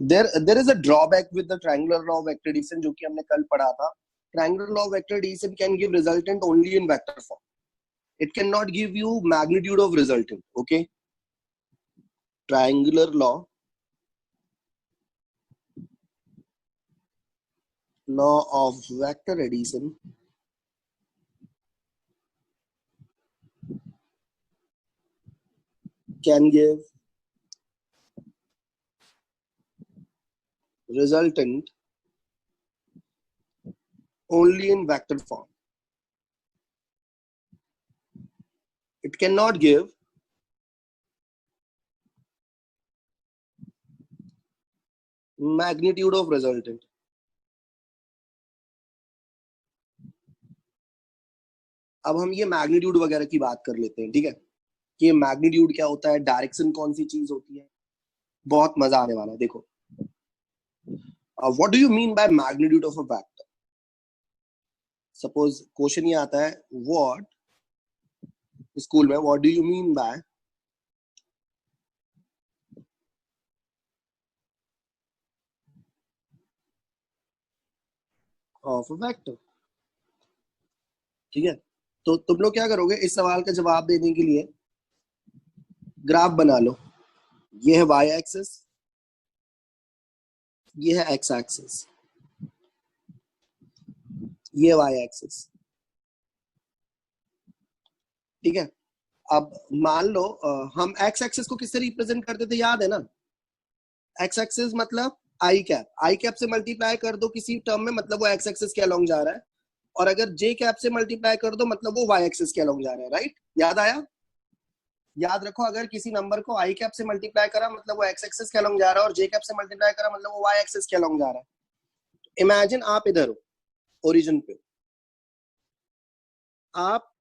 there is a drawback with the triangular law of vector addition, जो कि हमने कल पढ़ा था. Triangular law of vector addition can give resultant only in vector form. It cannot give you magnitude of resultant. Okay. Triangular law of vector addition can give resultant only in vector form. It cannot give magnitude of resultant. अब हम ये magnitude वगैरह की बात कर लेते हैं, ठीक है, कि ये मैग्नीट्यूड क्या होता है, डायरेक्शन कौन सी चीज होती है, बहुत मजा आने वाला है. देखो, what do you mean by magnitude of a vector. Suppose question ये आता है, व्हाट, स्कूल में, what do you mean by of a vector. ठीक है, तो तुम लोग क्या करोगे, इस सवाल का जवाब देने के लिए ग्राफ बना लो. ये है y एक्सिस, ये है x एक्सिस, ये y एक्सिस. ठीक है, अब मान लो हम x एक्सिस को किससे रिप्रेजेंट करते थे, याद है ना. x एक्सिस मतलब i कैप से मल्टीप्लाई कर दो किसी टर्म में, मतलब वो x एक्सिस के अलोंग जा रहा है, और अगर j कैप से मल्टीप्लाई कर दो मतलब वो y एक्सिस के अलोंग जा रहा है. राइट, याद आया. याद रखो, अगर किसी नंबर को i कैप से मल्टीप्लाई करा मतलब वो x एक्सिस के अलोंग जा रहा है, और j कैप से मल्टीप्लाई करा मतलब वो y एक्सिस के अलोंग जा रहा है. इमेजिन आप इधर हो, ओरिजिन पे, आप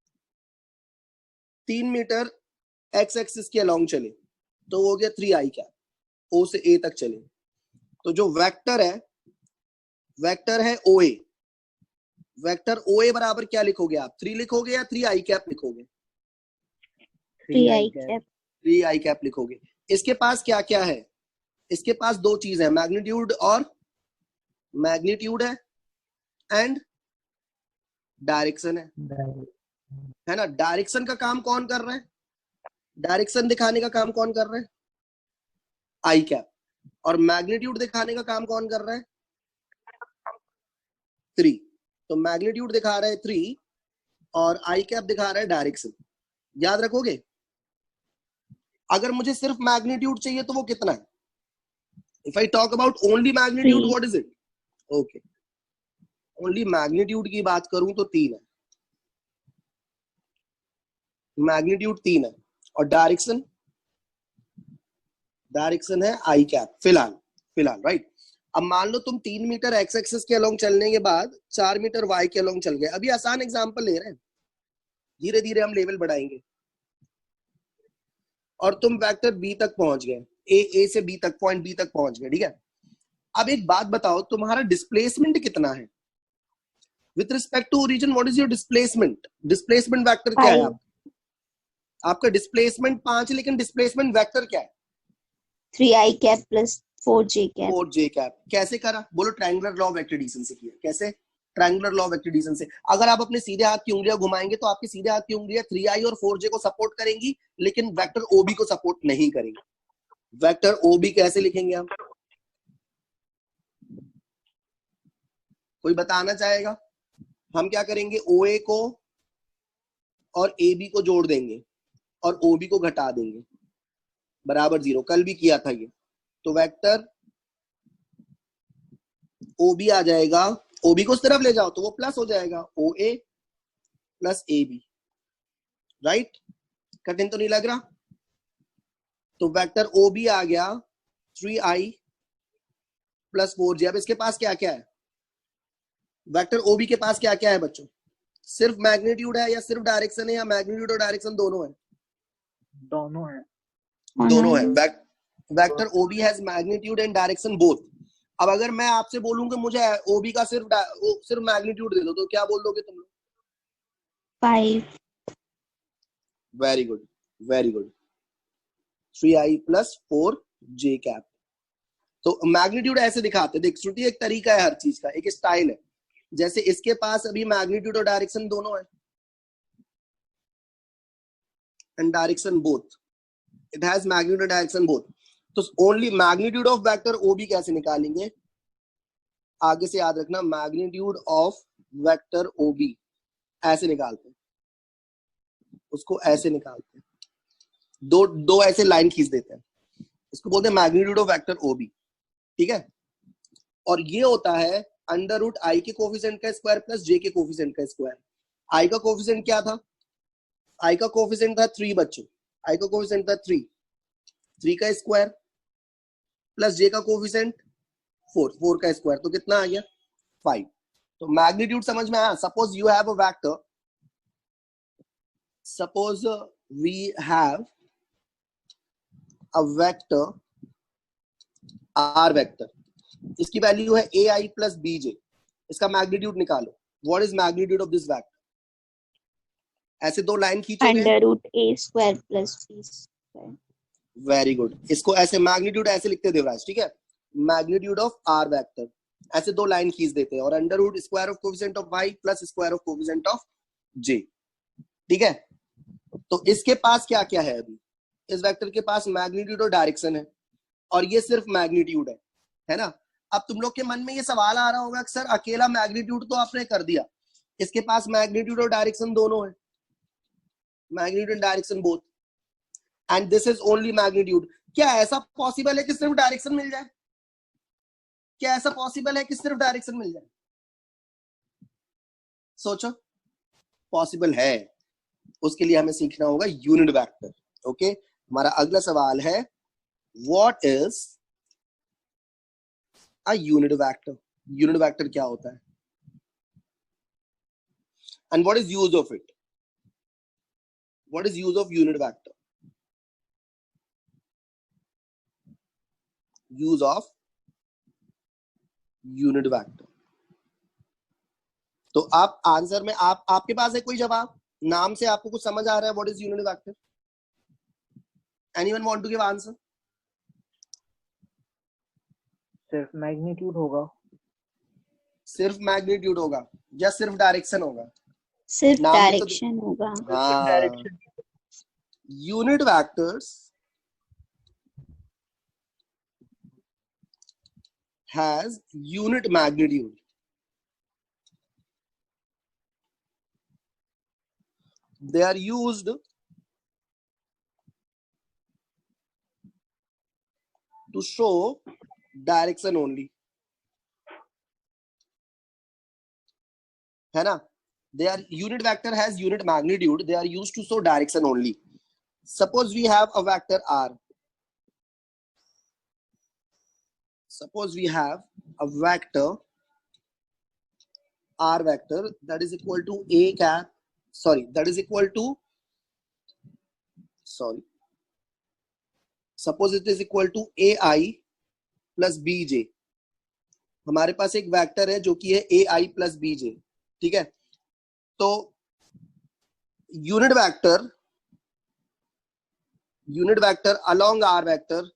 3 मीटर x एक्सिस के अलोंग चले तो हो गया 3i कैप, o से a तक चले. तो जो वेक्टर है OA. वेक्टर OA बराबर क्या लिखोगे आप, 3 लिखोगे या 3i कैप लिखोगे. 3i कैप लिखोगे. इसके पास क्या क्या है, इसके पास दो चीज है, मैग्नीट्यूड है एंड डायरेक्शन है ना. डायरेक्शन का काम कौन कर रहा है, डायरेक्शन दिखाने का काम कौन कर रहा है, आई कैप. और मैग्नीट्यूड दिखाने का काम कौन कर रहा है, 3. तो मैग्नीट्यूड दिखा रहा है 3 और आई कैप दिखा रहा है डायरेक्शन. याद रखोगे. अगर मुझे सिर्फ मैग्नीट्यूड चाहिए तो वो कितना है, if I talk about only magnitude, what is it. Okay, only magnitude की बात करूं तो 3 है, मैग्नीट्यूड 3 है, और डायरेक्शन है आई कैप फिलहाल. राइट. अब मान लो तुम 3 मीटर एक्स एक्सिस के अलोंग चलने के बाद 4 मीटर वाई के अलोंग चल गए. अभी आसान एग्जांपल ले रहे हैं, धीरे धीरे हम लेवल बढ़ाएंगे. और तुम वेक्टर बी तक पहुंच गए, ए से बी तक, पॉइंट बी तक पहुंच गए. ठीक है, अब एक बात बताओ, तुम्हारा डिस्प्लेसमेंट कितना है with respect to origin. What is your displacement vector क्या है आपका डिस्प्लेसमेंट 5, लेकिन डिस्प्लेसमेंट वेक्टर क्या है, 3i cap plus 4j cap. कैसे करा, बोलो. Triangular law of vector addition से किया. कैसे, triangular law of vector addition से. अगर आप अपने सीधे हाथ की उंगलियां घुमाएंगे तो आपकी सीधे हाथ की उंगलियां 3i और 4j को सपोर्ट करेंगी, लेकिन वेक्टर OB को सपोर्ट नहीं करेंगे. वेक्टर OB कैसे लिखेंगे हम, कोई बताना चाहेगा. हम क्या करेंगे, OA को और AB को जोड़ देंगे और OB को घटा देंगे, बराबर 0. कल भी किया था ये. तो वेक्टर OB आ जाएगा, OB को उस तरफ ले जाओ तो वो प्लस हो जाएगा, OA प्लस AB. राइट, कठिन तो नहीं लग रहा. तो वेक्टर OB आ गया 3i प्लस 4j. अब इसके पास क्या क्या है, वेक्टर OB के पास क्या क्या है बच्चों, सिर्फ मैग्नीट्यूड है या सिर्फ डायरेक्शन है, या मैग्नीट्यूड और डायरेक्शन दोनों है, दोनों है. Vector OB has magnitude and direction both. अब अगर मैं आपसे बोलूंगा मुझे OB का सिर्फ मैग्नीट्यूड दे दो तो क्या बोल दोगे तुम लोग, 5. Very good. 3i प्लस 4 जे कैप। तो मैग्नीट्यूड ऐसे दिखाते, देख श्रुति, एक तरीका है हर चीज का, एक स्टाइल है। जैसे इसके पास अभी मैग्नीट्यूड और डायरेक्शन दोनों है, and direction both, it has magnitude direction both. तो ओनली मैग्नीट्यूड ऑफ वेक्टर ओबी कैसे निकालेंगे, आगे से याद रखना, मैग्नीट्यूड ऑफ वेक्टर ओबी ऐसे निकालते हैं, उसको ऐसे निकालते हैं, दो दो ऐसे लाइन खींच देते हैं, इसको बोलते हैं मैग्नीट्यूड ऑफ वेक्टर ओबी, ठीक है। और ये होता है अंडर रूट आई के कोफिशिएंट का स्क्वायर प्लस जे के कोफिशिएंट का स्क्वायर। आई का कोफिशिएंट क्या था, आई का कोफिशिएंट था 3 बच्चों, आई का कोफिशिएंट था 3, 3 का स्क्वायर प्लस जे का कोफिशिएंट 4, 4 का स्क्वायर, तो कितना आ गया 5। तो मैग्नीट्यूड समझ में आया। Suppose you have a vector, suppose we have a vector R vector, इसकी वैल्यू है A I plus B J, इसका मैग्नीट्यूड निकालो, what is magnitude of this vector. ऐसे दो लाइन खींचोगे, under root A square plus B square. Very good, इसको ऐसे magnitude ऐसे लिखते देवराज, ठीक है, मैग्नीट्यूड ऑफ आर वेक्टर, ऐसे दो लाइन खींच देते हैं, और under root square of coefficient of Y plus square of coefficient of J, ठीक है। तो इसके पास क्या क्या है अभी, इस वेक्टर के पास मैग्नीट्यूड और डायरेक्शन है, और ये सिर्फ मैग्नीट्यूड है ना। अब तुम लोग के मन में ये सवाल आ रहा होगा कि सर अकेला मैग्नीट्यूड तो आपने कर दिया, इसके पास मैग्नीट्यूड और डायरेक्शन दोनों है, magnitude and direction both, and this is only magnitude. क्या ऐसा पॉसिबल है कि सिर्फ डायरेक्शन मिल जाए, क्या ऐसा पॉसिबल है कि सिर्फ डायरेक्शन मिल जाए, सोचो, पॉसिबल है। उसके लिए हमें सीखना होगा यूनिट वेक्टर, ओके। हमारा अगला सवाल है, what is a unit vector, unit vector क्या होता है, and what is use of it, what is use of unit vector, use of unit vector. तो आप आंसर में आप आपके पास है कोई जवाब, नाम से आपको कुछ समझ आ रहा है, what is unit vector, anyone want to give answer. सिर्फ मैग्नीट्यूड होगा, सिर्फ मैग्नीट्यूड होगा या सिर्फ डायरेक्शन होगा, सिर्फ नाम में तो डायरेक्शन होगा। हाँ, direction. Unit vectors has unit magnitude. They are used to show direction only, है ना। They are, unit vector has unit magnitude, they are used to show direction only. Suppose we have a vector r, suppose we have a vector r vector that is equal to a cap, sorry, that is equal to, sorry, suppose it is equal to ai plus bj। हमारे पास एक vector है जो कि है A I plus B जे, ठीक है। तो unit vector along R vector,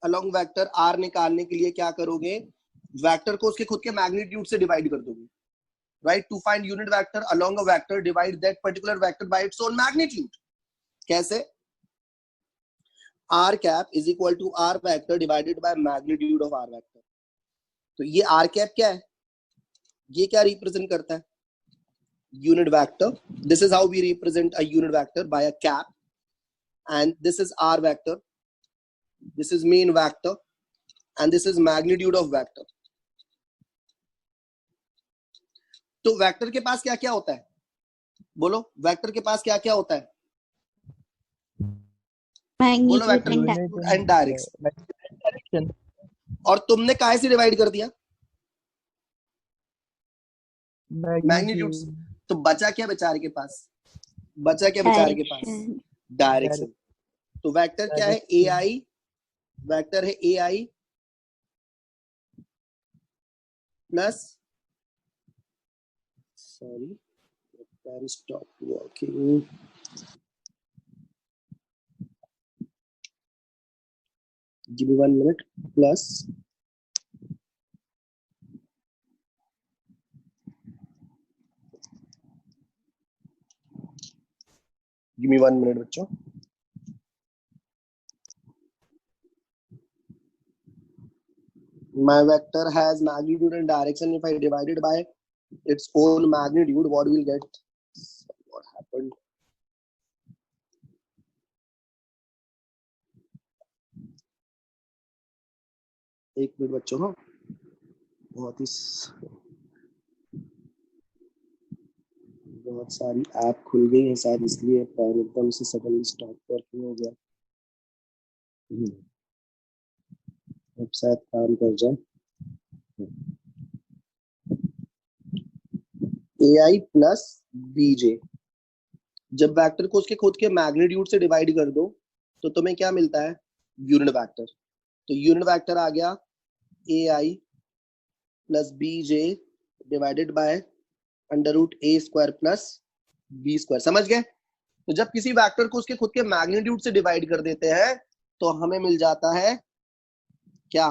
along vector R निकालने के लिए क्या करोगे, वेक्टर को उसके खुद के मैग्नीट्यूड से डिवाइड कर दोगे, right. To find unit vector along a vector, divide that particular vector by its own magnitude. कैसे, R cap is equal to R vector divided by magnitude of R vector. तो ये are cap क्या है, ये क्या represent करता है, unit vector. This is how we represent a unit vector, by a cap, and this is r vector, this is main vector, and this is magnitude of vector. तो vector के पास क्या क्या होता है, बोलो, वेक्टर के पास क्या क्या होता है, बोलो, वेक्टर एंड डायरेक्शन। और तुमने काहे से डिवाइड कर दिया, मैग्नीट्यूड। तो बचा क्या बेचारे के पास, बचा क्या बेचारे के पास, डायरेक्शन। तो वेक्टर क्या है, ए आई, वेक्टर है A I plus, sorry pen stop working, give me 1 minute plus give me 1 minute बच्चों. My vector has magnitude and direction. If I divide it by its own magnitude, what will get? What happened? एक minute बच्चों. हाँ, बहुत सारी app खुल गई है शायद, इसलिए पैर एकदम से सडनली स्टॉप वर्किंग हो गया. अब शायद काम कर जाए. AI प्लस BJ, जब वेक्टर को उसके खुद के मैग्नीट्यूड से डिवाइड कर दो तो तुम्हें क्या मिलता है? Unit vector. तो यूनिट वेक्टर आ गया AI plus BJ divided by under root A square plus B square. समझ गए? तो जब किसी वेक्टर को उसके खुद के मैग्नीट्यूड से डिवाइड कर देते हैं तो हमें मिल जाता है क्या?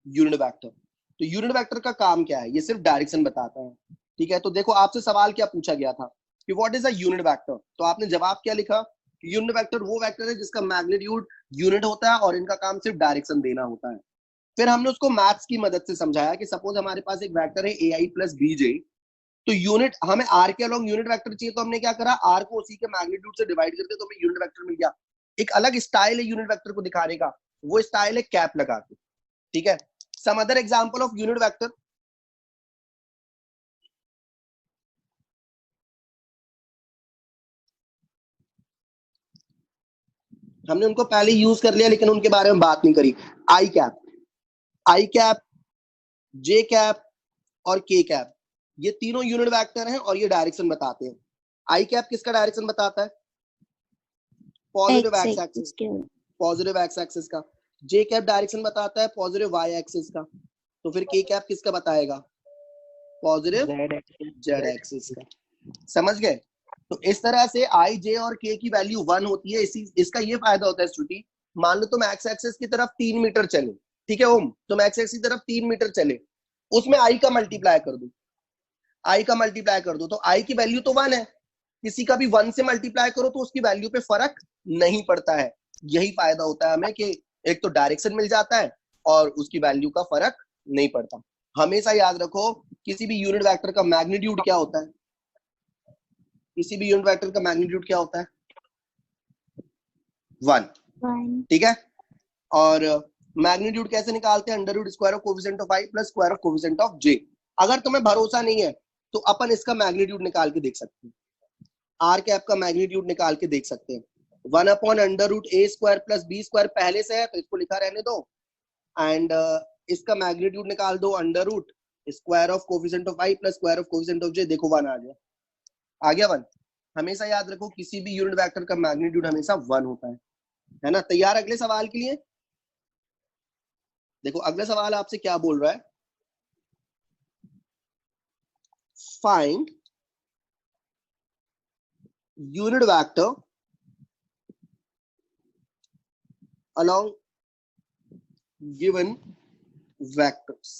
Unit vector. तो यूनिट वेक्टर का काम क्या है? ये सिर्फ डायरेक्शन बताता है. ठीक है, तो देखो आपसे सवाल क्या पूछा गया था कि what is a unit vector. तो आपने जवाब क्या लिखा? यूनिट वेक्टर वो वेक्टर है जिसका मैग्नीट्यूड यूनिट होता है और इनका काम सिर्फ डायरेक्शन देना होता है. फिर हमने उसको मैथ्स की मदद से समझाया कि सपोज हमारे पास एक वेक्टर है AI प्लस BJ, तो यूनिट हमें R के अलोंग यूनिट वेक्टर चाहिए, तो हमने क्या करा? R को उसी के मैग्नीट्यूड से डिवाइड कर दिया तो हमें यूनिट वेक्टर मिल गया. एक अलग स्टाइल है यूनिट वेक्टर को दिखाने का, वो स्टाइल है कैप लगा के. ठीक है, some other example of unit vector. हमने उनको पहले यूज कर लिया लेकिन उनके बारे में बात नहीं करी. आई कैप, जे कैप और के कैप, ये तीनों यूनिट वेक्टर हैं और ये डायरेक्शन बताते हैं. आई कैप किसका डायरेक्शन बताता है? Positive x axis, positive x axis का. जे कैप डायरेक्शन बताता है पॉजिटिव वाई एक्सिस का. तो फिर के कैप किसका बताएगा? पॉजिटिव जेड एक्सिस का. समझ गए? तो इस तरह से आई, जे और के की वैल्यू 1 होती है. इसका ये फायदा होता है स्टूडेंट, मान लो तुम एक्स एक्सिस की तरफ 3 मीटर चले. ठीक है ओम, तुम एक्स एक्सिस की तरफ 3 मीटर चले, उसमें आई का मल्टीप्लाई कर दो. आई का मल्टीप्लाई कर दो तो आई की वैल्यू तो 1 है. किसी का भी 1 से मल्टीप्लाई करो तो उसकी वैल्यू पे फर्क नहीं पड़ता है. यही फायदा होता है हमें कि एक तो डायरेक्शन मिल जाता है और उसकी वैल्यू का फर्क नहीं पड़ता. हमेशा याद रखो किसी भी यूनिट वेक्टर का मैग्नीट्यूड क्या होता है? किसी भी यूनिट वेक्टर का मैग्नीट्यूड क्या होता है? 1. ठीक है, और मैग्नीट्यूड कैसे निकालते हैं? Under root square of coefficient of I plus square of coefficient of J. अगर तुम्हें भरोसा नहीं है तो अपन इसका मैग्नीट्यूड निकाल के देख सकते हैं. आर कैप का मैग्नीट्यूड निकाल के देख सकते हैं. 1 upon under root A square plus B square पहले से है तो इसको लिखा रहने दो. एंड इसका मैग्नीट्यूड निकाल दो under root square of coefficient of I plus square of coefficient of J. देखो 1 आ गया 1. हमेशा याद रखो किसी भी यूनिट वेक्टर का मैग्नीट्यूड हमेशा 1 होता है ना. तैयार अगले सवाल के लिए? देखो अगला सवाल आपसे क्या बोल रहा है? Find unit vector along given vectors.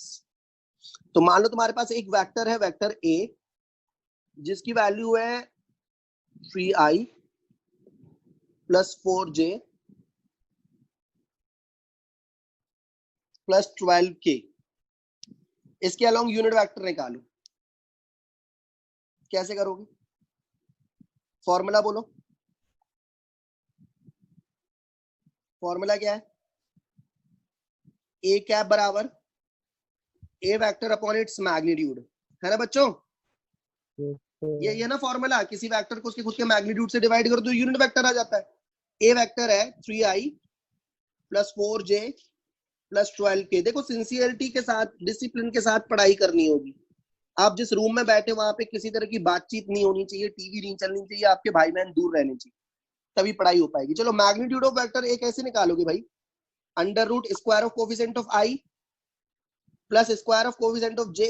तो मान लो तुम्हारे पास एक वेक्टर है, वेक्टर A, जिसकी वैल्यू है 3i plus 4j plus 12k. इसके अलोंग यूनिट वेक्टर निकालो. कैसे करोगे? फॉर्मूला बोलो. फॉर्मूला क्या है? ए कैप बराबर ए वेक्टर अपॉन इट्स मैग्नीट्यूड, है ना बच्चों? ये ना फॉर्मूला, किसी वेक्टर को उसके खुद के मैग्नीट्यूड से डिवाइड कर दो यूनिट वेक्टर आ जाता है. ए वेक्टर है 3i plus 4j plus 12k. देखो सिंसियरिटी के साथ, डिसिप्लिन के साथ पढ़ाई करनी होगी. आप जिस रूम में बैठे वहां पे किसी तरह की बातचीत नहीं होनी चाहिए, टीवी नहीं चलनी चाहिए, आपके भाई बहन दूर रहने चाहिए, तभी पढ़ाई हो पाएगी. चलो मैग्नीट्यूड ऑफ वेक्टर ए कैसे निकालोगे भाई? Under root square of coefficient of I plus square of coefficient of J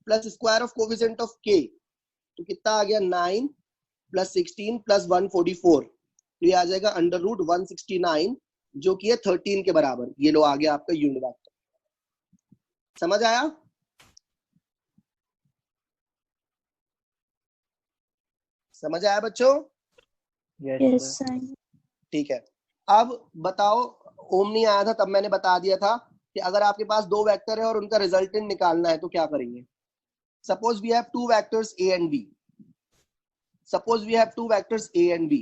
plus square of coefficient of K. तो कितना आ गया? 9 प्लस 16 प्लस 144. तो ये आ जाएगा अंडर रूट 169 जो कि है 13 के बराबर। ये लो आ गया आपका यूनिट वेक्टर। समझ आया? समझ आया बच्चों? Yes sir. ठीक है, अब बताओ, ओम नहीं आया था तब मैंने बता दिया था कि अगर आपके पास दो वेक्टर है और उनका रिजल्टेंट निकालना है तो क्या करेंगे। Suppose we have two vectors A and B. Suppose we have two vectors A and B.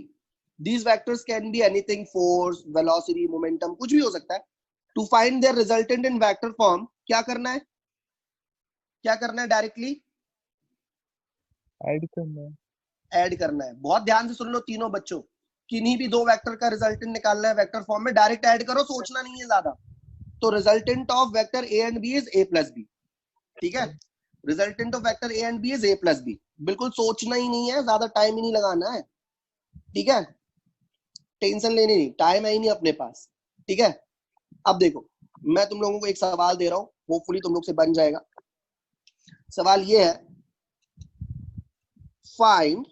These vectors can be anything, force, velocity, momentum, कुछ भी हो सकता है। To find their resultant in vector form, क्या करना है? क्या करना है? डायरेक्टली ऐड करना है। ऐड करना है। बहुत ध्यान से सुन लो तीनों बच्चों, किन्हीं भी दो वेक्टर का रिजल्टेंट निकालना है वेक्टर फॉर्म में, डायरेक्ट ऐड करो, सोचना नहीं है ज्यादा। तो resultant of vector A and B is A plus B. ठीक है, resultant of vector A and B is A plus B. बिल्कुल सोचना ही नहीं है, ज्यादा टाइम ही नहीं लगाना है। ठीक है, टेंशन लेनी नहीं, टाइम है ही नहीं अपने पास। ठीक है, अब देखो मैं तुम लोगों को एक सवाल दे रहा हूं, होपफुली तुम लोग से बन जाएगा। सवाल ये है, find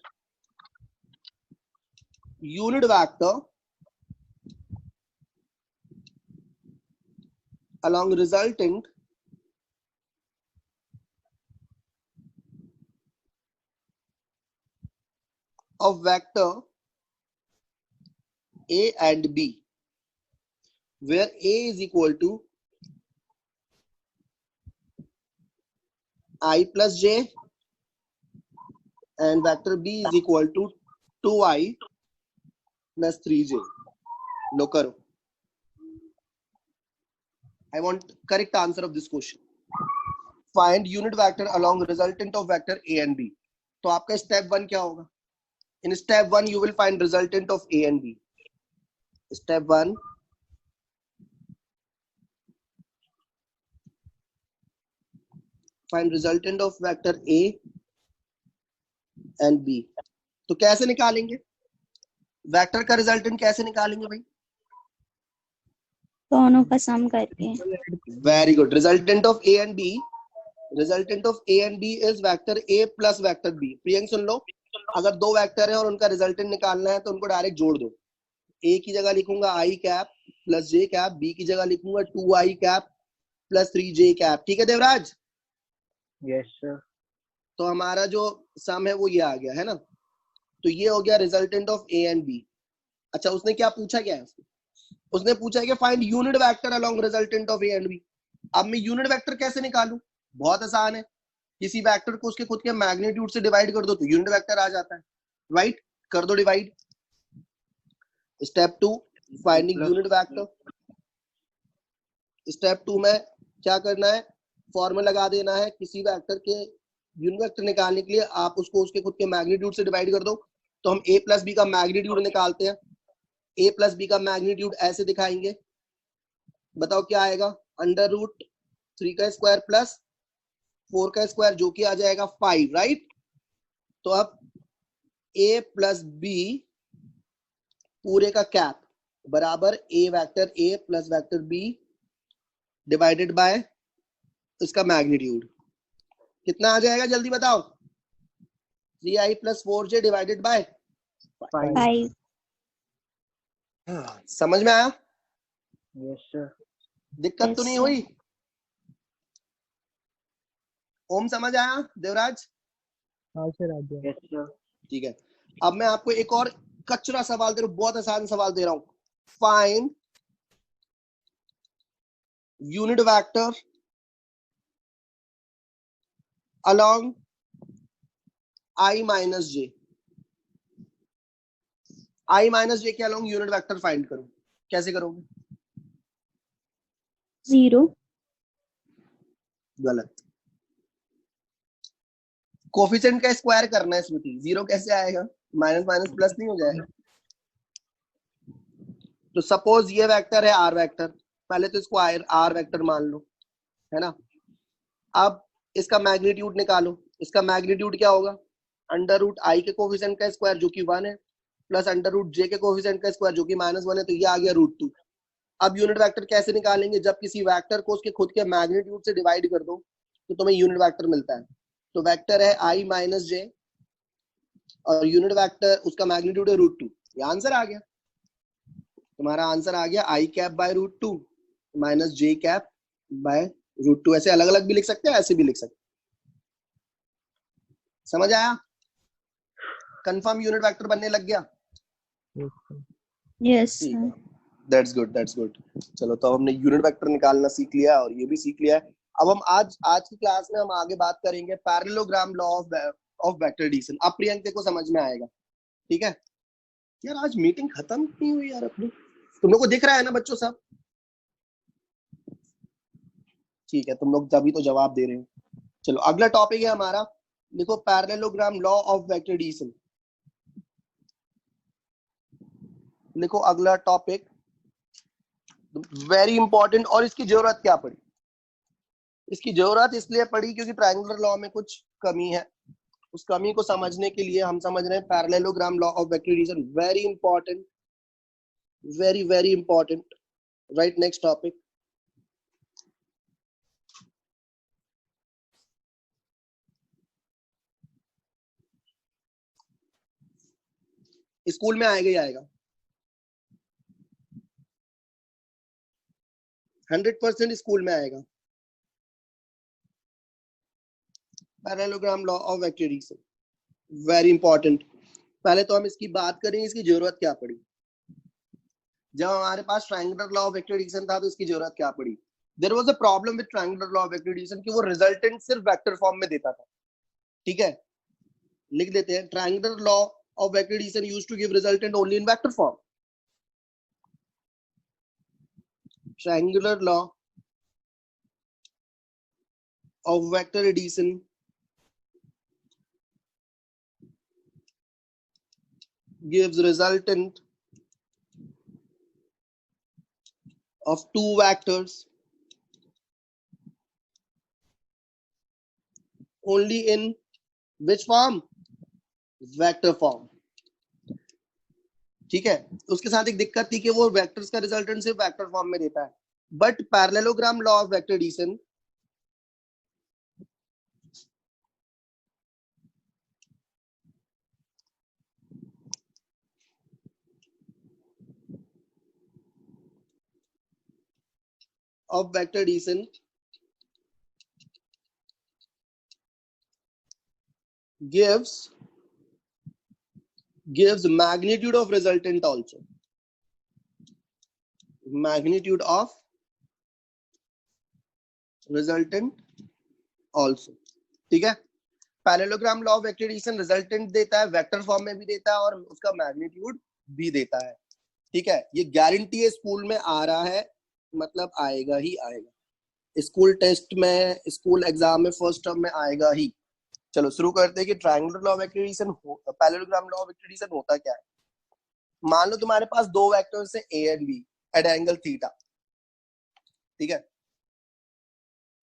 unit vector along resultant of vector A and B, where A is equal to I plus j and vector B is equal to 2i plus 3j. लो करो। I want correct answer of this question. Find unit vector along resultant of vector A and B. तो आपका step 1 क्या होगा? In step 1 you will find resultant of A and B. Step 1, find resultant of vector A and B. तो कैसे निकालेंगे vector का resultant? कैसे निकालेंगे भाई? दोनों का सम करके। Very good. Resultant of A and B, resultant of A and B is vector A plus vector B. Priyank सुन लो, अगर दो वेक्टर है और उनका रिजल्टेंट निकालना है तो उनको डायरेक्ट जोड़ दो। ए की जगह लिखूंगा आई कैप प्लस जे कैप, बी की जगह लिखूंगा 2i cap plus 3j cap. ठीक है देवराज? Yes sir. तो हमारा जो सम है वो ये आ गया है ना। तो ये हो गया resultant of A and B. अच्छा, उसने क्या पूछा? क्या है उसने पूछा है कि find unit vector along resultant of A and B. अब मैं यूनिट वेक्टर कैसे निकालूं? बहुत आसान है, किसी वेक्टर को उसके खुद के मैग्नीट्यूड से डिवाइड कर दो तो यूनिट वेक्टर आ जाता है। राइट, कर दो divide. Step 2, finding unit vector. Step 2 में क्या करना है? फॉर्मूला लगा देना है। किसी वेक्टर के यूनिट वेक्टर निकालने के लिए आप उसको उसके खुद के मैग्नीट्यूड से डिवाइड कर दो। तो हम a प्लस बी का मैग्नीट्यूड निकालते हैं। a प्लस बी का मैग्नीट्यूड ऐसे दिखाएंगे, बताओ क्या आएगा? अंडर रूट 3 का स्क्वायर प्लस 4 का स्क्वायर, जो कि आ जाएगा 5। राइट, तो अब a प्लस बी पूरे का कैप बराबर a vector a plus vector b divided by इसका मैग्नीट्यूड। कितना आ जाएगा जल्दी बताओ? 3i plus 4j divided by 5। समझ में आया? Yes sir. दिक्कत तो नहीं हुई? ओम समझ आया? देवराज? हाँ सर आ गया। Yes sir. ठीक है, अब मैं आपको एक और कचरा सवाल दे रहा हूं, बहुत आसान सवाल दे रहा हूं। Find unit vector along i minus j। i minus j के along यूनिट वेक्टर फाइंड करो। कैसे करोगे? 0। गलत। कोफिशिएंट का स्क्वायर करना है स्मृति। 0 कैसे आएगा? माइनस माइनस प्लस नहीं हो जाएगा? तो सपोज ये वेक्टर है आर वेक्टर, पहले तो इसको आर वेक्टर मान लो, है ना। अब इसका मैग्नीट्यूड निकालो। इसका मैग्नीट्यूड क्या होगा? अंडर रूट आई के कोफिशिएंट का स्क्वायर जो कि 1 है प्लस अंडर रूट जे के कोफिशिएंट का स्क्वायर जो कि -1 है, तो ये आ गया √2। अब यूनिट वेक्टर कैसे निकालेंगे? जब किसी वेक्टर को उसके खुद के मैग्नीट्यूड से डिवाइड कर दो तो तुम्हें यूनिट वेक्टर मिलता है। तो वेक्टर है i माइनस जे और यूनिट वेक्टर उसका मैग्नीट्यूड है √2। ये आंसर आ गया। तुम्हारा आंसर आ गया I cap by root two minus J cap by root two. ऐसे अलग अलग भी लिख सकते हैं, ऐसे भी लिख सकते हैं। समझ आया? कंफर्म यूनिट वेक्टर बनने लग गया? यस ठीक सर। है, दैट्स गुड दैट्स गुड। चलो तो हमने यूनिट वेक्टर निकालना सीख लिया और ये भी सीख लिया है। अब हम आज की क्लास में हम आगे बात करेंगे parallelogram law of vector addition. अब प्रियंक को समझ में आएगा। ठीक है यार, आज मीटिंग खत्म नहीं हुई यार अपनी। तुम लोग को दिख रहा है ना बच्चों सब? ठीक है, तुम लोग तभी तो जवाब दे रहे हो। चलो अगला टॉपिक है हमारा, देखो parallelogram law of vector addition. देखो अगला टॉपिक वेरी इंपॉर्टेंट। और इसकी जरूरत क्या पड़ी? इसकी जरूरत इसलिए पड़ी क्योंकि ट्रायंगुलर लॉ में कुछ कमी है। उस कमी को समझने के लिए हम समझ रहे हैं parallelogram law of vector addition. Very important, very very important. Right, next topic. School में आएगा ही आएगा, 100% स्कूल में आएगा parallelogram law of vector addition. Very important. पहले तो हम इसकी बात करें, इसकी जरूरत क्या पड़ी। जब हमारे पास triangular law of vector addition था तो इसकी जरूरत क्या पड़ी? There was a problem with triangular law of vector addition कि वो रिजल्टेंट सिर्फ वेक्टर फॉर्म में देता था। ठीक है, लिख देते हैं triangular law of vector addition used to give resultant only in vector form. Triangular law of vector addition gives resultant of two vectors only in which form? Vector form। ठीक है, उसके साथ एक दिक्कत थी कि वो वेक्टर्स का रिजल्टेंट सिर्फ वेक्टर फॉर्म में देता है। But parallelogram law of vector addition of vector addition gives magnitude of resultant also, magnitude of resultant also। ठीक है, parallelogram law of vector addition resultant देता है, वेक्टर फॉर्म में भी देता है और उसका मैग्नीट्यूड भी देता है। ठीक है, ये गारंटी है, स्कूल में आ रहा है मतलब आएगा ही आएगा। स्कूल टेस्ट में, स्कूल एग्जाम में, फर्स्ट टर्म में आएगा ही। चलो शुरू करते हैं कि triangular law of vector addition, parallelogram law of vector addition होता क्या है। मान लो तुम्हारे पास दो वेक्टर्स हैं A and B at angle theta. ठीक है,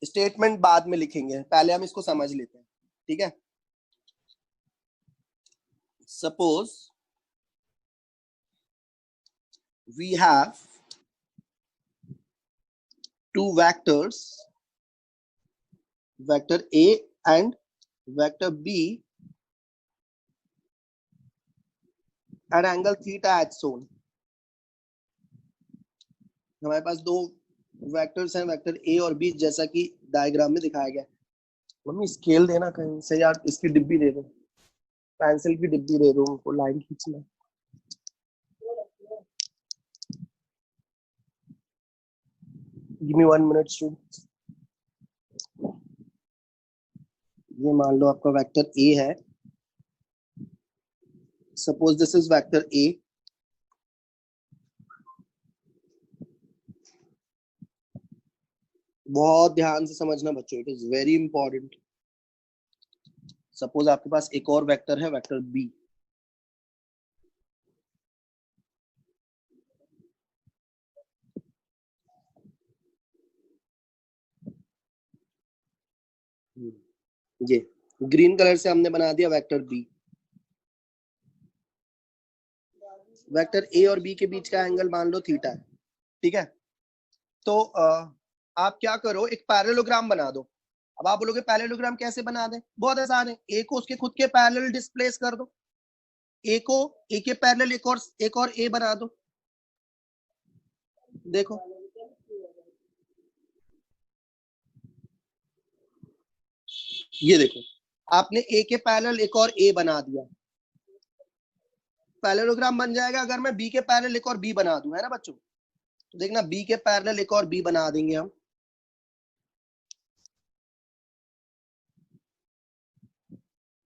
स्टेटमेंट बाद में लिखेंगे, पहले हम इसको समझ लेते हैं। ठीक है, suppose we have two vectors, vector A and vector B at angle theta as shown। हमारे पास दो वेक्टर्स हैं, वेक्टर A और B, जैसा कि डायग्राम में दिखाया गया। मम्मी स्केल देना कहीं से यार, इसकी डिब्बी दे दो, पेंसिल की डिब्बी दे दो, उनको लाइन खींचना। Give me 1 minute students। ये मान लो आपका वेक्टर A है, suppose this is vector A। बहुत ध्यान से समझना बच्चों, it is very important. Suppose आपके पास एक और वेक्टर है, वेक्टर B। ये ग्रीन कलर से हमने बना दिया वेक्टर B। वेक्टर A और B के बीच का एंगल मान लो थीटा है। ठीक है, तो आप क्या करो, एक पैरेललोग्राम बना दो। अब आप बोलोगे पैरेललोग्राम कैसे बना दें? बहुत आसान है, ए को उसके खुद के पैरेलल डिस्प्लेस कर दो, ए को ए के पैरेलल एक और ए बना दो। देखो ये देखो, आपने ए के पैरेलल एक और ए बना दिया, पैरेललोग्राम बन जाएगा अगर मैं बी के पैरेलल एक और बी बना दूं, है ना बच्चों। तो देखना बी के पैरेलल एक और बी बना देंगे हम,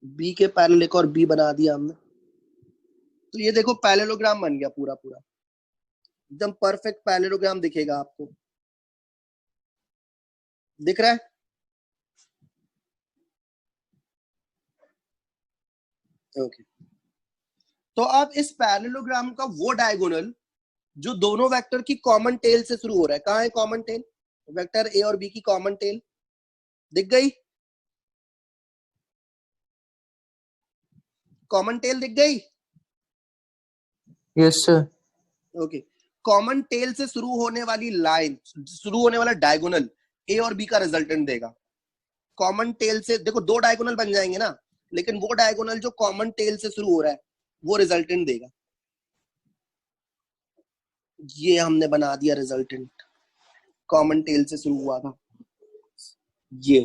बी के पैरेलल एक और बी बना दिया हमने, तो ये देखो पैरेललोग्राम बन गया पूरा पूरा, एकदम परफेक्ट पैरेललोग्राम दिखेगा आपको, दिख रहा है। ओके, तो अब इस पैरेललोग्राम का वो डायगोनल जो दोनों वेक्टर की कॉमन टेल से शुरू हो रहा है, कहाँ है कॉमन टेल, वेक्टर ए और बी की कॉमन टेल दिख गई, कॉमन टेल दिख गई। Yes sir. Okay, common tail से शुरू होने वाली लाइन, शुरू होने वाला डायगोनल ए और बी का रिजल्टेंट देगा। कॉमन टेल से देखो दो डायगोनल बन जाएंगे ना, लेकिन वो डायगोनल जो कॉमन टेल से शुरू हो रहा है वो रिजल्टेंट देगा। ये हमने बना दिया रिजल्टेंट, कॉमन टेल से शुरू हुआ था ये।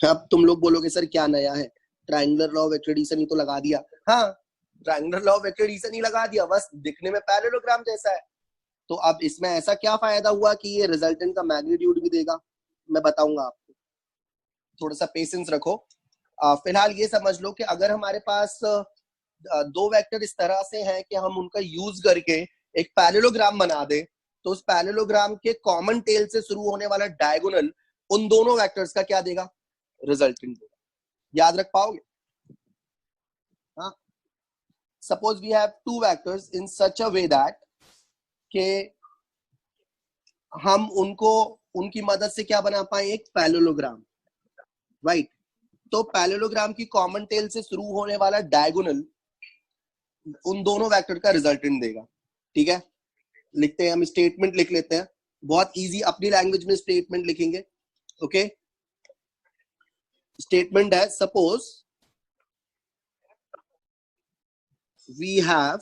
अब तुम लोग बोलोगे सर क्या नया है, ट्रायंगुलर लॉ ऑफ एक्रेडिशन ही तो लगा दिया। हाँ, ट्रायंगुलर लॉ ऑफ एक्रेडिशन ही लगा दिया, बस दिखने में पैरेललोग्राम जैसा है। तो अब इसमें ऐसा क्या फायदा हुआ कि ये रिजल्टेंट का मैग्नीट्यूड भी देगा, मैं बताऊंगा आपको, थोड़ा सा पेशेंस रखो। फिलहाल ये समझ लो कि अगर हमारे पास दो वेक्टर इस तरह से हैं कि हम उनका यूज करके एक पैरेललोग्राम बना दें, तो उस पैरेललोग्राम के कॉमन टेल से शुरू होने वाला डायगोनल उन दोनों वेक्टर्स का क्या देगा, रिजल्टेंट देगा। याद रख पाओगे? हाँ, suppose we have two vectors in such a way that के हम उनको उनकी मदद से क्या बना पाए, एक पैरेललोग्राम, राइट। तो पैरेललोग्राम की कॉमन टेल से शुरू होने वाला डायगोनल उन दोनों वेक्टर का रिजल्टेंट देगा। ठीक है, लिखते हैं हम, स्टेटमेंट लिख लेते हैं, बहुत इजी, अपनी लैंग्वेज में स्टेटमेंट लिखेंगे। ओके, स्टेटमेंट है, suppose we have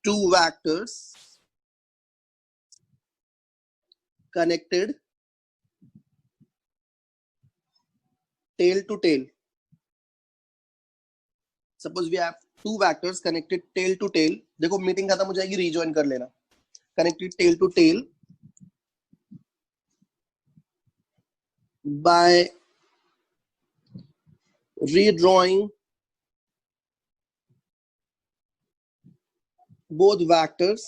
two vectors connected tail to tail. Suppose we have two vectors connected tail to tail. देखो मीटिंग खत्म हो जाएगी, rejoin कर लेना। Connected tail to tail by redrawing both vectors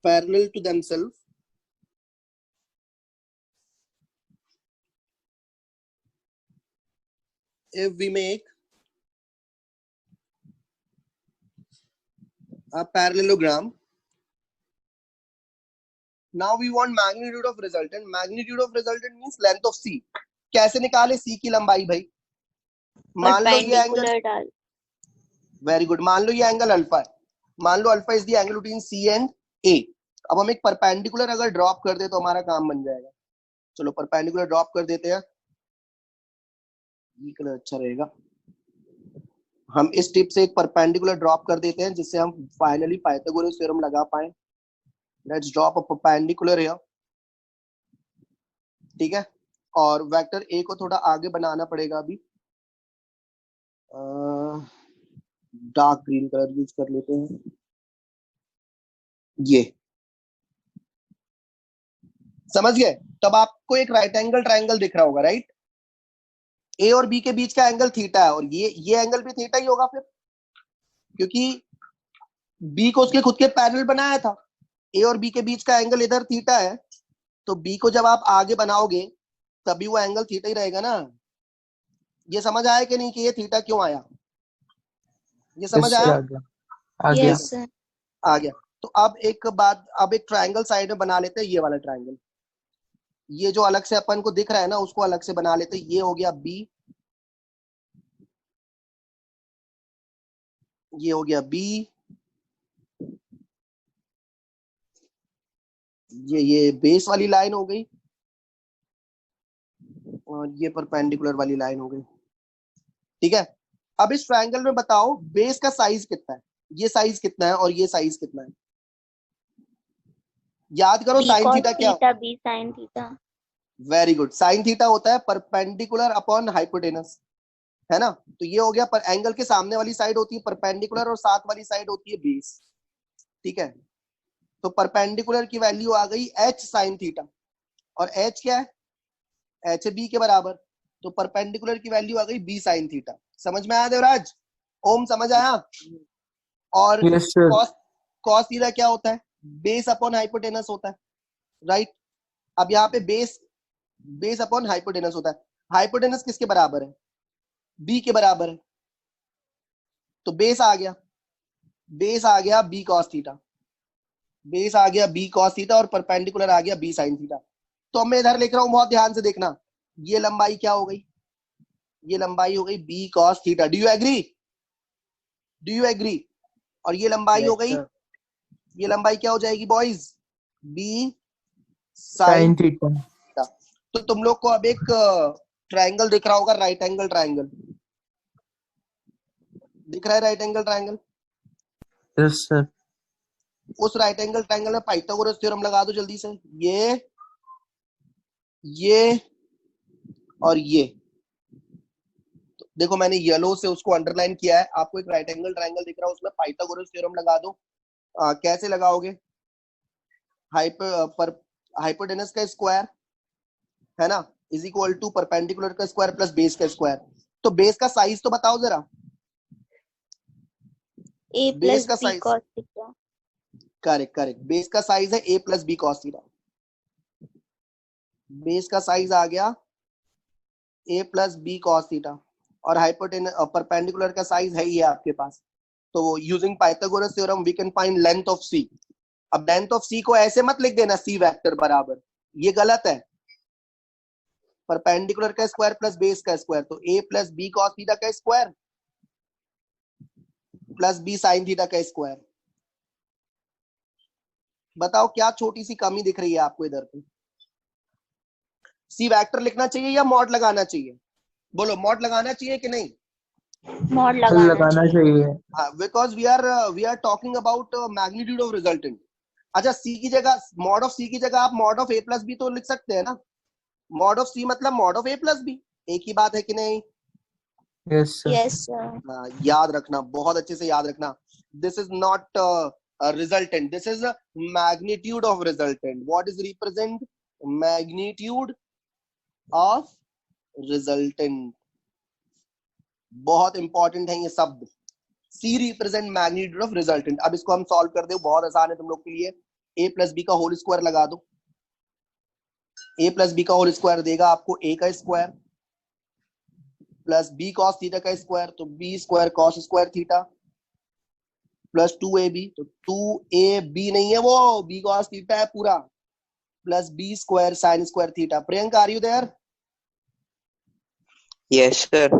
parallel to themselves if we make a parallelogram. Now we want magnitude of resultant. Magnitude of resultant means length of C. कैसे निकाले C की लंबाई भाई? मान लो ये angle, very good, मान लो ये angle alpha है, मान लो alpha is the angle between C and A। अब हम एक परपेंडिकुलर अगर ड्रॉप कर दे तो हमारा काम बन जाएगा। चलो परपेंडिकुलर ड्रॉप कर देते हैं, ये कलर अच्छा रहेगा। हम इस टिप से एक परपेंडिकुलर ड्रॉप कर देते हैं जिससे हम फाइनली पाइथागोरस थ्योरम लगा पाए। Let's drop a perpendicular here, ठीक है। और वेक्टर ए को थोड़ा आगे बनाना पड़ेगा, अभी डार्क ग्रीन कलर यूज कर लेते हैं। ये समझ गए? तब आपको एक राइट एंगल ट्रायंगल दिख रहा होगा, राइट। ए और बी के बीच का एंगल थीटा है, और ये एंगल भी थीटा ही होगा फिर, क्योंकि बी को उसके खुद के पैरेलल बनाया था। ए और बी के बीच का एंगल इधर थीटा है, तो बी को जब आप आगे बनाओगे तभी वो एंगल थीटा ही रहेगा ना। ये समझ आया कि नहीं कि ये थीटा क्यों आया? ये समझ आया? आ गया। Yes sir. आ गया। तो अब एक बात, अब एक ट्रायंगल साइड में बना लेते हैं, ये वाला ट्रायंगल। ये जो अलग से अपन को दिख रहा है ना, उसको अलग से बना लेते हैं। ये हो गया बी, ये हो गया बी, ये बेस वाली लाइन हो गई, और ये परपेंडिकुलर वाली लाइन हो गई। ठीक है, अब इस ट्रायंगल में बताओ बेस का साइज कितना है? ये साइज कितना है और ये साइज कितना है? याद करो, B साइन cos थीटा क्या? theta, B sin theta. Very good. Sine theta होता है परपेंडिकुलर अपॉन हाइपोटेनस, है ना? तो ये हो गया, पर एंगल के सामने वाली साइड होती है परपेंडिकुलर और साथ वाली साइड होती है बेस, ठीक है? तो परपेंडिकुलर की वैल्यू आ गई h साइन थीटा, और h क्या है? h है b के बराबर, तो परपेंडिकुलर की वैल्यू आ गई b साइन थीटा। समझ में आया देवराज? ओम समझ आया? और yes sir. Cos cos theta क्या होता है? बेस अपॉन हाइपोटेनस होता है, राइट? अब यहाँ पे बेस अपॉन हाइपोटेनस होता है। हाइपोटेनस किसके बराबर है? b के बराबर है, तो बेस आ गया b cos थीटा, बेस आ गया b cos थीटा, और परपेंडिकुलर आ गया b sin थीटा। तो अब मैं इधर लिख रहा हूं, बहुत ध्यान से देखना, ये लंबाई क्या हो गई? ये लंबाई हो गई b cos theta. Do you agree? और ये लंबाई हो गई, ये लंबाई क्या हो जाएगी boys? b sin sine theta. Theta. तो तुम लोग को अब एक ट्राइंगल दिख रहा होगा, राइट एंगल ट्राइंगल दिख रहा है, right angle triangle. Yes sir. उस राइट एंगल ट्राइंगल में पाइथागोरस थ्योरम लगा दो जल्दी से। ये और ये, देखो मैंने येलो से उसको अंडरलाइन किया है। आपको एक राइट एंगल ट्राइंगल दिख रहा है, उसमें पाइथागोरस थ्योरम लगा दो। कैसे लगाओगे? हाइपोटेनस का स्क्वायर, है ना, इज इक्वल टू परपेंडिकुलर का स्क्वायर प्लस बेस का स्क्वायर। तो बेस का साइज तो बताओ जरा। A बेस plus का B size, cos theta. Correct, base का साइज है a plus B cos theta. Base का साइज आ गया a plus B cos theta, और हाइपोटेनस परपेंडिकुलर का साइज है ये आपके पास। तो using Pythagoras theorem we can find length of C. अब लेंथ ऑफ सी को ऐसे मत लिख देना सी वेक्टर बराबर, ये गलत है। परपेंडिकुलर का स्क्वायर प्लस बेस का स्क्वायर, तो a plus B cos theta का square plus B sine theta का स्क्वायर। बताओ क्या छोटी सी कमी दिख रही है आपको इधर पे? सी वेक्टर लिखना चाहिए या मॉड लगाना चाहिए? बोलो, मॉड लगाना चाहिए कि नहीं? Mod लगाना चाहिए. हाँ, because we are talking about magnitude of resultant. अच्छा, सी की जगह, मॉड ऑफ सी की जगह आप mod of A plus B तो लिख सकते हैं ना। मॉड ऑफ सी मतलब mod of A plus B, एक ही बात है कि नहीं? Yes sir. Yes sir. याद रखना, बहुत अच्छे से याद रखना। This is not resultant, this is magnitude of resultant. What is represent? Magnitude of resultant. बहुत इंपॉर्टेंट है ये शब्द। C represent magnitude of resultant. अब इसको हम सॉल्व कर दे, बहुत आसान है तुम लोग के लिए। ए प्लस बी का होल स्क्वायर लगा दो। ए प्लस बी का होल स्क्वायर देगा आपको ए का square plus B cos theta का स्क्वायर, तो B square cos square theta plus 2ab, तो 2ab नहीं है वो, बी कॉस थीटा है पूरा, plus B square sine square theta. Priyanka, are you there? Yes sir.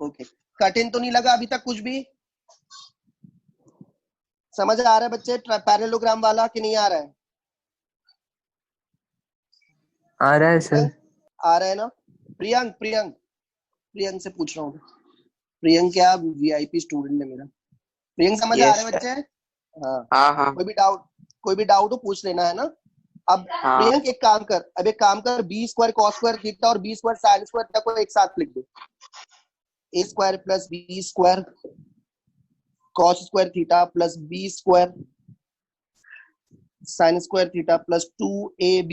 Okay, कठिन तो नहीं लगा अभी तक कुछ भी? समझ आ रहा है बच्चे पैरेललोग्राम वाला कि नहीं आ रहा है? आ रहा है सर। आ रहा है ना? प्रियंक से पूछ रहा हूँ। प्रियंक क्या वीआईपी स्टूडेंट है मेरा। प्रियंक समझ आ रहे हैं बच्चे? हाँ। कोई भी डाउट हो पूछ लेना, है ना? अब हाँ। प्रियंक एक काम कर, B square cos square theta और B square sine square theta को एक साथ लिख दे। A square plus B square cos square theta plus B square sine square theta plus 2ab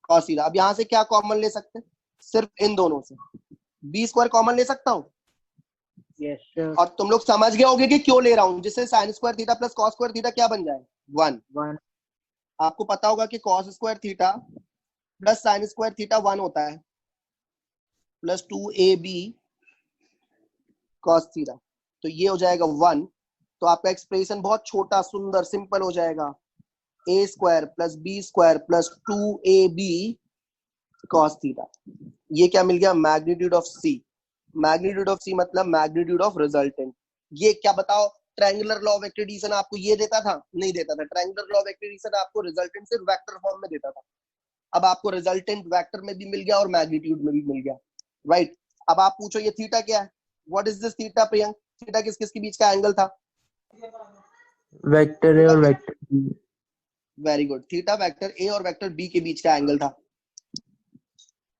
cos theta. अब यहां से क्या कॉमन ले सकते हैं? सिर्फ इन दोनों से बी स्क्वायर कॉमन ले सकता हूँ। Yes sir. और तुम लोग समझ गए होगे कि क्यों ले रहा हूं, जिससे sign square theta plus cos square theta क्या बन जाए? 1। आपको पता होगा कि cos square theta plus sign square theta 1 होता है, प्लस 2ab कॉस थीटा, तो ये हो जाएगा 1। तो आपका एक्सप्रेशन बहुत छोटा सुंदर सिंपल हो जाएगा, A square plus B square plus 2ab cos theta. ये क्या मिल गया? Magnitude of C. Magnitude of C मतलब मैग्नीट्यूड ऑफ रिजल्टेंट। ये क्या बताओ, ट्रायंगुलर लॉ ऑफ एक्टिविटीशन आपको ये देता था? नहीं देता था। ट्रायंगुलर लॉ ऑफ एक्टिविटीशन आपको रिजल्टेंट सिर्फ वेक्टर फॉर्म में देता था। अब आपको रिजल्टेंट वेक्टर में भी मिल गया और मैग्नीट्यूड में भी मिल गया, राइट? अब आप पूछो ये थीटा क्या है? What is this theta Priyank? Theta किस किस के बीच का एंगल था? वेक्टर ए और vector B. Very good. Theta vector A और वेक्टर बी के बीच का एंगल था।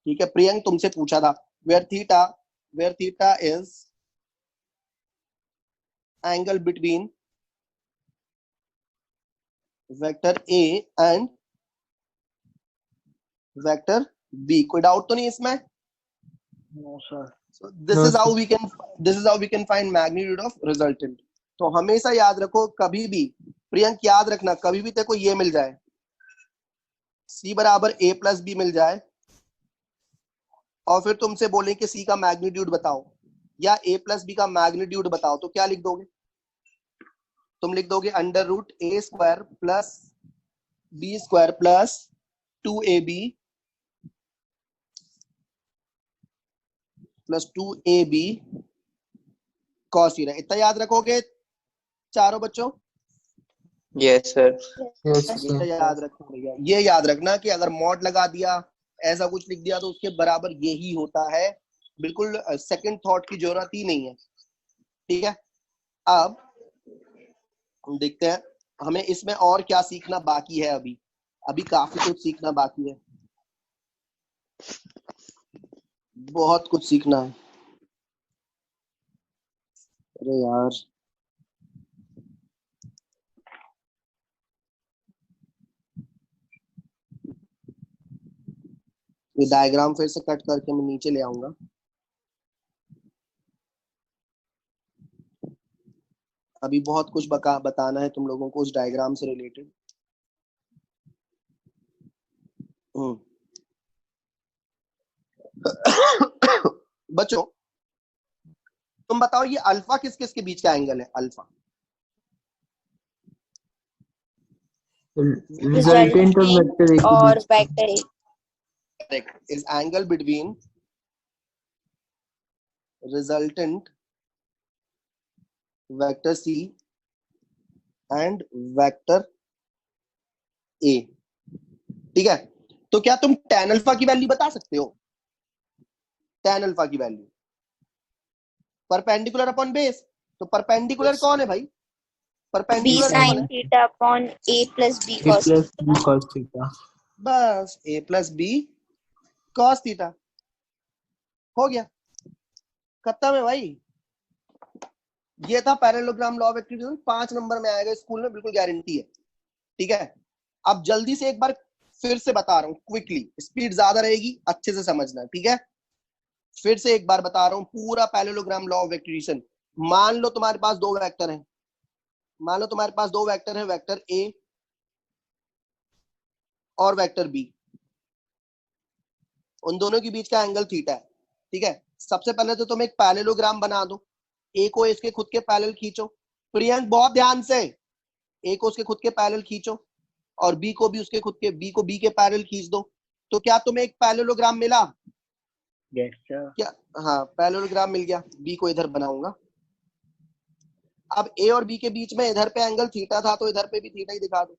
ठीक है, प्रियंक तुमसे पूछा था where theta is angle between vector A and vector B. कोई डाउट तो नहीं इसमें? No sir. So this is how we can find magnitude of resultant. तो हमेशा याद रखो, कभी भी प्रियंक याद रखना, कभी भी तेरे को ये मिल जाए c बराबर a प्लस बी मिल जाए और फिर तुमसे बोले कि c का मैग्नीट्यूड बताओ या a प्लस बी का मैग्नीट्यूड बताओ, तो क्या लिख दोगे? तुम लिख दोगे under root a square plus b square plus 2ab plus 2ab cos theta. इतना याद रखोगे चारों बच्चों? Yes sir. यस ये सर। याद रखना भैया, ये याद रखना कि अगर मॉड लगा दिया, ऐसा कुछ लिख दिया तो उसके बराबर यही होता है। बिल्कुल सेकंड थॉट की जरूरत ही नहीं है। ठीक है, अब देखते हैं हमें इसमें और क्या सीखना बाकी है। अभी काफी कुछ सीखना बाकी है, बहुत कुछ सीखना है। अरे यार, ये डायग्राम फिर से कट करके मैं नीचे ले आऊंगा। अभी बहुत कुछ बताना है तुम लोगों को उस डायग्राम से रिलेटेड। बच्चों तुम बताओ ये अल्फा किस किस के बीच का एंगल है? अल्फा रिजल्टेंट और वेक्टर ए के और बीच। Vector A. Correct, is angle between resultant vector C and vector A. ठीक है, तो क्या तुम tan अल्फा की वैल्यू बता सकते हो? tan अल्फा की वैल्यू परपेंडिकुलर अपॉन बेस। तो परपेंडिकुलर कौन है भाई? बी परपेंडिकुलर कौन साइन है? Theta upon A plus B A cos plus B cos theta. बस a plus B cos theta हो गया, खत्म है भाई। ये था parallelogram law of activity, 5 number में आएगा स्कूल में, बिल्कुल गारंटी है। ठीक है, अब जल्दी से एक बार फिर से बता रहा हूँ, क्विकली, स्पीड ज्यादा रहेगी, अच्छे से समझना। ठीक है, फिर से एक बार बता रहा हूँ पूरा पैरेललोग्राम लॉ ऑफ एक्टिविटी। मान लो तुम्हारे पास दो वेक्टर हैं, मान लो तुम्हारे पास दो वेक्टर है, वेक्टर ए और वेक्टर बी। उन दोनों के बीच का एंगल थीटा है। ठीक है, सबसे पहले तो तुम एक पैरेललोग्राम बना दो, ए को इसके खुद के पैरेलल खींचो। प्रियंक बहुत ध्यान से, ए को उसके खुद के पैरेलल खींचो और बी को भी उसके खुद के, बी को बी के पैरेलल खींच दो। तो क्या तुम्हें एक पैरेललोग्राम मिला? Yes sir. क्या? हाँ, पैरेललोग्राम मिल गया। बी को इधर बनाऊंगा। अब ए और बी के बीच में इधर पे एंगल थीटा था, तो इधर पे भी थीटा ही दिखा दो।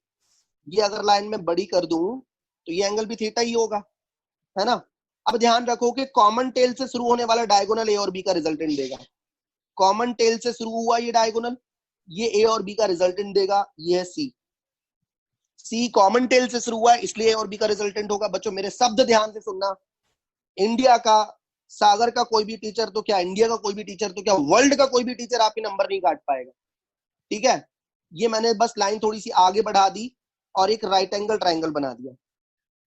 ये अगर लाइन में बड़ी कर दूं तो ये एंगल भी थीटा ही होगा, है ना? अब ध्यान रखो कि कॉमन टेल से शुरू होने वाला डायगोनल ए और बी का रिजल्टेंट देगा। कॉमन टेल से शुरू हुआ ये डायगोनल, ये ए और बी का रिजल्टेंट देगा। ये है सी, सी कॉमन टेल से शुरू हुआ है, इसलिए ए और बी का रिजल्टेंट होगा। बच्चों मेरे शब्द ध्यान से सुनना, इंडिया का, सागर का कोई भी टीचर तो क्या, इंडिया का कोई भी टीचर तो क्या, वर्ल्ड का कोई भी टीचर आपके नंबर नहीं काट पाएगा। ठीक है, ये मैंने बस लाइन थोड़ी सी आगे बढ़ा दी और एक राइट एंगल ट्राइंगल बना दिया।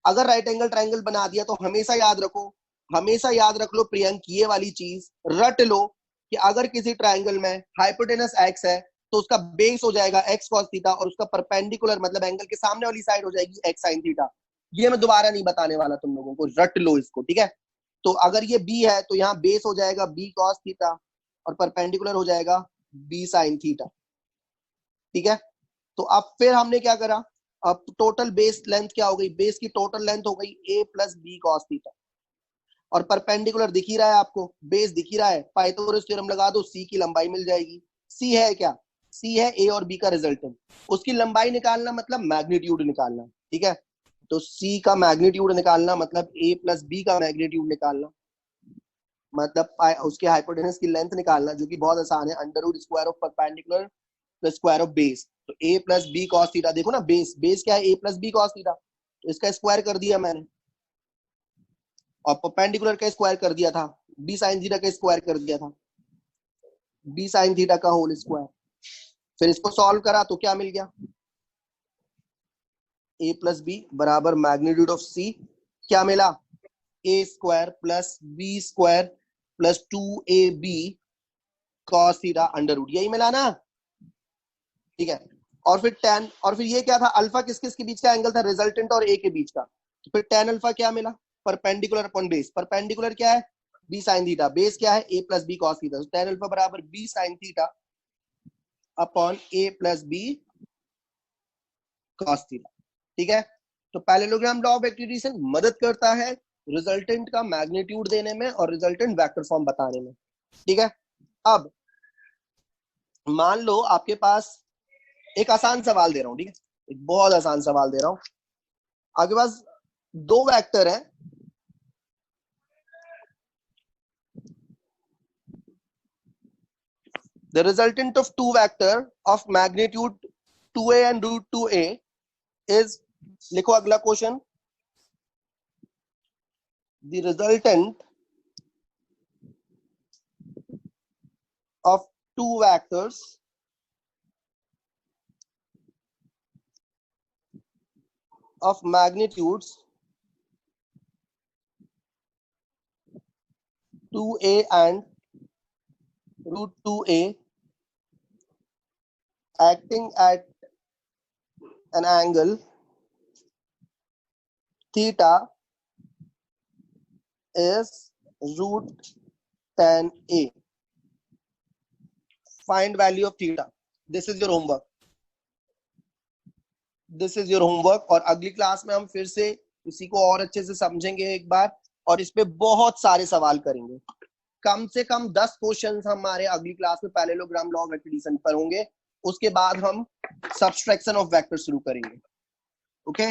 अगर राइट एंगल ट्राइंगल बना दिया तो हमेशा याद रखो, हमेशा याद रख लो प्रियंक, ये वाली चीज रट लो कि अगर किसी ट्राइंगल में हाइपोटेनस एक्स है तो उसका बेस हो जाएगा एक्स कॉस थीटा और उसका परपेंडिकुलर मतलब एंगल के सामने वाली साइड हो जाएगी एक्स साइन थीटा। ये मैं दोबारा नहीं बताने वाला तुम लोगों को, रट लो इसको। ठीक है, तो अगर ये बी है तो यहाँ बेस हो जाएगा बी कॉस थीटा और परपेंडिकुलर हो जाएगा बी साइन थीटा। ठीक है, तो अब फिर हमने क्या करा, अब टोटल बेस लेंथ क्या हो गई? बेस की टोटल लेंथ हो गई a plus B cos theta और परपेंडिकुलर दिख ही रहा है आपको, बेस दिख ही रहा है, पाइथागोरस थ्योरम लगा दो, c की लंबाई मिल जाएगी। c है क्या? c है a और b का रिजल्टेंट, उसकी लंबाई निकालना मतलब मैग्नीट्यूड निकालना। ठीक है, तो c का मैग्नीट्यूड निकालना मतलब a प्लस बी का मैग्नीट्यूड निकालना, मतलब उसके हाइपोटेनस की लेंथ निकालना, जो कि बहुत आसान है, under root square of perpendicular plus square of base, तो a plus B cos theta, देखो ना बेस बेस क्या है, a plus B cos theta, तो इसका स्क्वायर कर दिया मैंने, और परपेंडिकुलर का स्क्वायर कर दिया था, b साइन थीटा का स्क्वायर कर दिया था, b साइन थीटा का होल स्क्वायर। फिर इसको सॉल्व करा तो क्या मिल गया, a प्लस बी बराबर मैग्नीट्यूड ऑफ c, क्या मिला, a square plus B square plus 2ab cos theta under root, यही मिला ना, ठीक है। और फिर tan, और फिर ये क्या था, अल्फा किस किस के बीच का एंगल था, रिजल्टेंट और a के बीच का, तो फिर tan अल्फा क्या मिला, परपेंडिकुलर अपॉन बेस, परपेंडिकुलर क्या है b sin थीटा, बेस क्या है a plus B cos theta, तो tan अल्फा बराबर b sin theta upon a plus B cos theta, ठीक है। तो पैरेललोग्राम लॉ ऑफ एक्टिविटी मदद करता है रिजल्टेंट का मैग्नीट्यूड देने में और रिजल्टेंट वेक्टर फॉर्म बताने में, ठीक है। अब मान लो आपके पास एक आसान सवाल दे रहा हूं, ठीक है, एक बहुत आसान सवाल दे रहा हूं, आपके पास दो वेक्टर है, the resultant of two vector of magnitude 2a and root 2a is, लिखो अगला question, the resultant of two vectors of magnitudes 2a and root 2a acting at an angle theta is root tan a. Find value of theta. This is your homework. This is your homework. और अगली class में हम फिर से इसी को और अच्छे से समझेंगे एक बार, और इस पे बहुत सारे सवाल करेंगे, कम से कम 10 क्वेश्चंस हमारे अगली क्लास में पैरेललोग्राम लॉ ऑफ एक्टिविटी पर होंगे, उसके बाद हम सब्सट्रैक्शन ऑफ वेक्टर शुरू करेंगे, ओके।